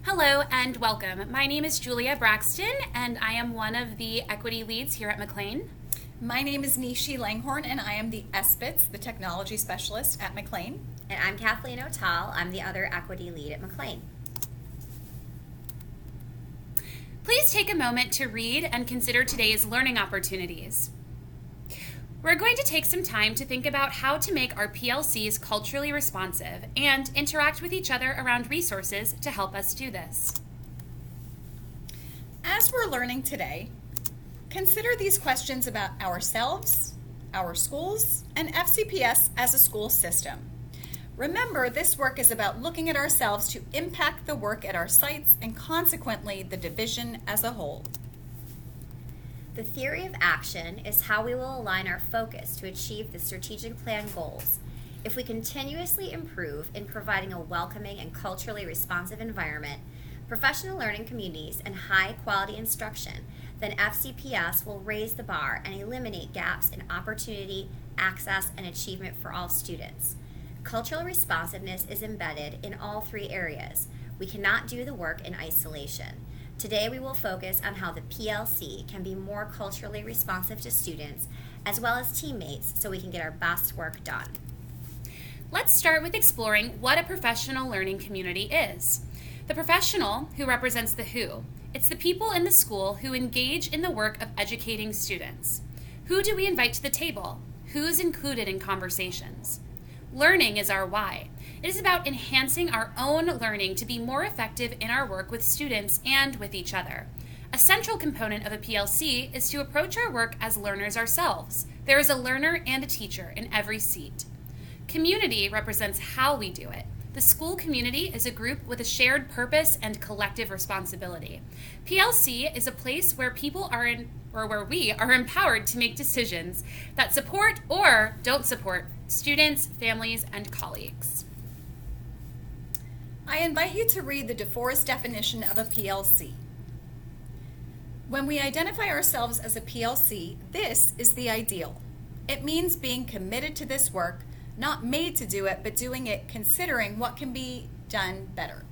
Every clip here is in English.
Hello and welcome. My name is Julia Braxton and I am one of the equity leads here at McLean. My name is Nishi Langhorn and I am the SBITS, the technology specialist at McLean. And I'm Kathleen O'Tall. I'm the other equity lead at McLean. Please take a moment to read and consider today's learning opportunities. We're going to take some time to think about how to make our PLCs culturally responsive and interact with each other around resources to help us do this. As we're learning today, consider these questions about ourselves, our schools, and FCPS as a school system. Remember, this work is about looking at ourselves to impact the work at our sites and consequently the division as a whole. The theory of action is how we will align our focus to achieve the strategic plan goals. If we continuously improve in providing a welcoming and culturally responsive environment, professional learning communities, and high-quality instruction, then FCPS will raise the bar and eliminate gaps in opportunity, access, and achievement for all students. Cultural responsiveness is embedded in all three areas. We cannot do the work in isolation. Today we will focus on how the PLC can be more culturally responsive to students as well as teammates so we can get our best work done. Let's start with exploring what a professional learning community is. The professional who represents the who. It's the people in the school who engage in the work of educating students. Who do we invite to the table? Who's included in conversations? Learning is our why. It is about enhancing our own learning to be more effective in our work with students and with each other. A central component of a PLC is to approach our work as learners ourselves. There is a learner and a teacher in every seat. Community represents how we do it. The school community is a group with a shared purpose and collective responsibility. PLC is a place where we are empowered to make decisions that support or don't support students, families, and colleagues. I invite you to read the DeForest definition of a PLC. When we identify ourselves as a PLC, this is the ideal. It means being committed to this work, not made to do it, but doing it considering what can be done better.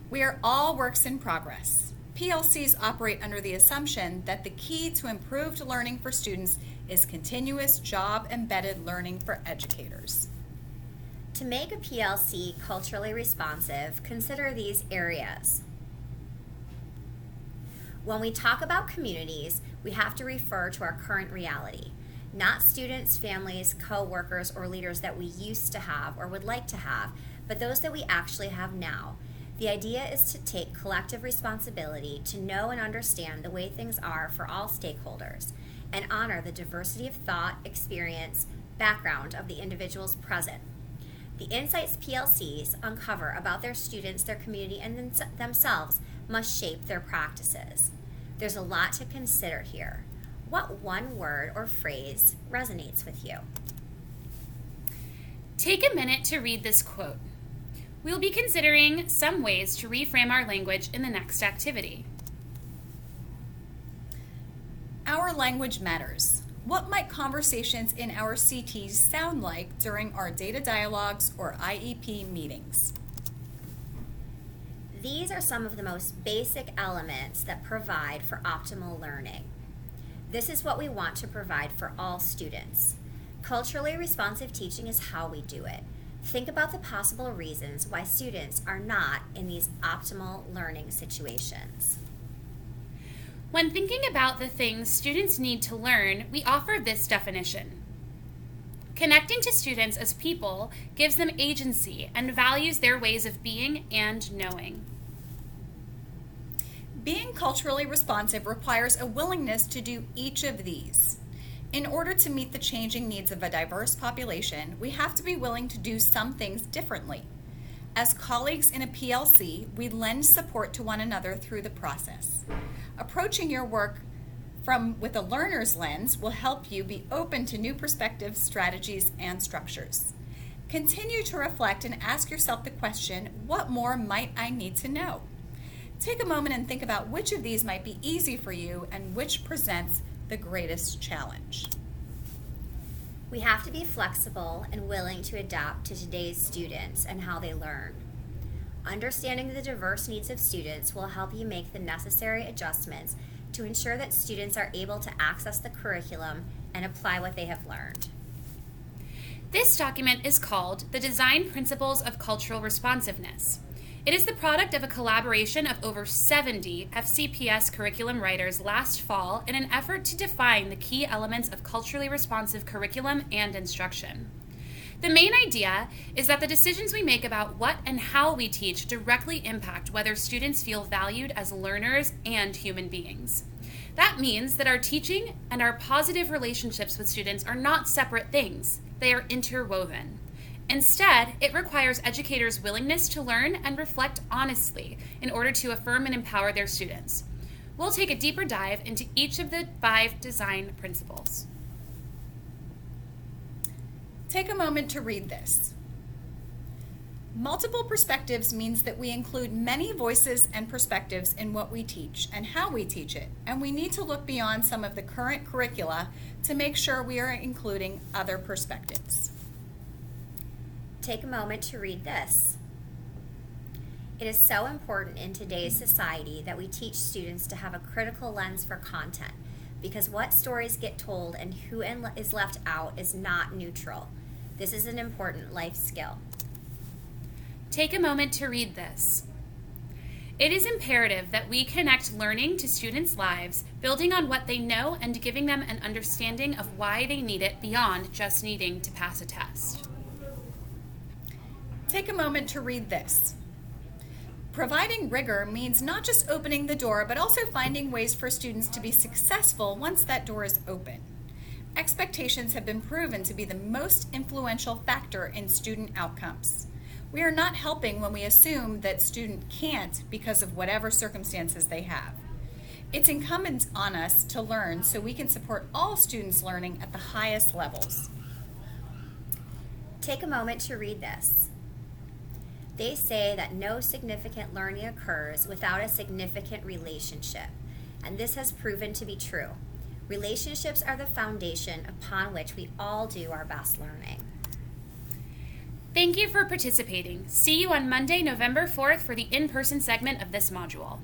We are all works in progress. PLCs operate under the assumption that the key to improved learning for students is continuous job-embedded learning for educators. To make a PLC culturally responsive, consider these areas. When we talk about communities, we have to refer to our current reality, not students, families, co-workers, or leaders that we used to have or would like to have, but those that we actually have now. The idea is to take collective responsibility to know and understand the way things are for all stakeholders and honor the diversity of thought, experience, background of the individuals present. The insights PLCs uncover about their students, their community, and themselves must shape their practices. There's a lot to consider here. What one word or phrase resonates with you? Take a minute to read this quote. We'll be considering some ways to reframe our language in the next activity. Our language matters. What might conversations in our CTs sound like during our data dialogues or IEP meetings? These are some of the most basic elements that provide for optimal learning. This is what we want to provide for all students. Culturally responsive teaching is how we do it. Think about the possible reasons why students are not in these optimal learning situations. When thinking about the things students need to learn, we offer this definition. Connecting to students as people gives them agency and values their ways of being and knowing. Being culturally responsive requires a willingness to do each of these. In order to meet the changing needs of a diverse population, we have to be willing to do some things differently. As colleagues in a PLC, we lend support to one another through the process. Approaching your work with a learner's lens will help you be open to new perspectives, strategies, and structures. Continue to reflect and ask yourself the question, what more might I need to know? Take a moment and think about which of these might be easy for you and which presents the greatest challenge. We have to be flexible and willing to adapt to today's students and how they learn. Understanding the diverse needs of students will help you make the necessary adjustments to ensure that students are able to access the curriculum and apply what they have learned. This document is called the Design Principles of Cultural Responsiveness. It is the product of a collaboration of over 70 FCPS curriculum writers last fall in an effort to define the key elements of culturally responsive curriculum and instruction. The main idea is that the decisions we make about what and how we teach directly impact whether students feel valued as learners and human beings. That means that our teaching and our positive relationships with students are not separate things, they are interwoven. Instead, it requires educators' willingness to learn and reflect honestly in order to affirm and empower their students. We'll take a deeper dive into each of the 5 design principles. Take a moment to read this. Multiple perspectives means that we include many voices and perspectives in what we teach and how we teach it, and we need to look beyond some of the current curricula to make sure we are including other perspectives. Take a moment to read this. It is so important in today's society that we teach students to have a critical lens for content, because what stories get told and who is left out is not neutral. This is an important life skill. Take a moment to read this. It is imperative that we connect learning to students' lives, building on what they know and giving them an understanding of why they need it beyond just needing to pass a test. Take a moment to read this. Providing rigor means not just opening the door, but also finding ways for students to be successful once that door is open. Expectations have been proven to be the most influential factor in student outcomes. We are not helping when we assume that student can't because of whatever circumstances they have. It's incumbent on us to learn so we can support all students learning at the highest levels. Take a moment to read this. They say that no significant learning occurs without a significant relationship, and this has proven to be true. Relationships are the foundation upon which we all do our best learning. Thank you for participating. See you on Monday, November 4th for the in-person segment of this module.